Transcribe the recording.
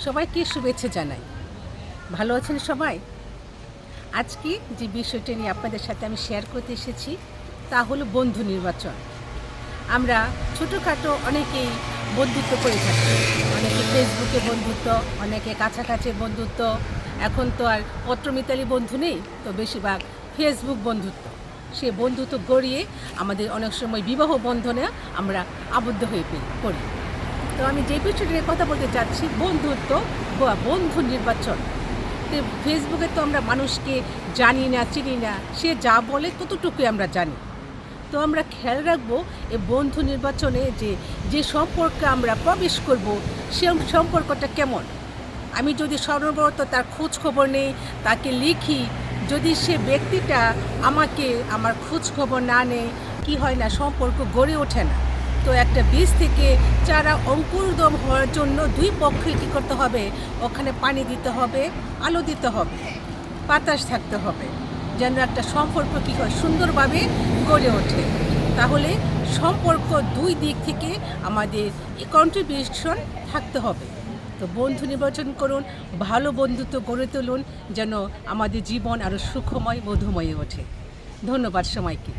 সবাইকে শুভেচ্ছা জানাই। ভালো আছেন সবাই? আজকে যে বিষয়টা নিয়ে আপনাদের সাথে আমি শেয়ার করতে এসেছি তা হলো বন্ধু নির্বাচন। আমরা ছোটোখাটো অনেকেই বন্ধুত্ব করে থাকি। অনেকে ফেসবুকে বন্ধুত্ব, অনেকে কাছাকাছি বন্ধুত্ব। এখন তো আর পত্রমিতালি বন্ধু নেই, তো বেশিরভাগ ফেসবুক বন্ধুত্ব। সে বন্ধুত্ব গড়িয়ে আমাদের অনেক সময় বিবাহ বন্ধনে আমরা আবদ্ধ হয়ে পড়ি। তো আমি যে বিষয়টা নিয়ে কথা বলতে চাচ্ছি বন্ধুত্ব বা বন্ধু নির্বাচন। তো ফেসবুকে তো আমরা মানুষকে জানি না, চিনি না, সে যা বলে ততটুকুই আমরা জানি। তো আমরা খেয়াল রাখবো এই বন্ধু নির্বাচনে যে সম্পর্কে আমরা প্রবেশ করব সে সম্পর্কটা কেমন। আমি যদি সর্বপ্রথম তার খোঁজ খবর নেই, তাকে লিখি, যদি সে ব্যক্তিটা আমাকে আমার খোঁজ খবর না নেয়, কি হয় না, সম্পর্ক গড়ে ওঠে না। তো একটা বীজ থেকে চারা অঙ্কুরোদ্গম হওয়ার জন্য দুই পক্ষে কী করতে হবে, ওখানে পানি দিতে হবে, আলো দিতে হবে, বাতাস থাকতে হবে, যেন একটা সম্পর্ক কী হয় সুন্দরভাবে গড়ে ওঠে। তাহলে সম্পর্ক দুই দিক থেকে আমাদের কন্ট্রিবিউশন থাকতে হবে। তো বন্ধু নির্বাচন করুন, ভালো বন্ধুত্ব গড়ে তুলুন, যেন আমাদের জীবন আরও সুখময় মধুময় ওঠে। ধন্যবাদ সবাইকে।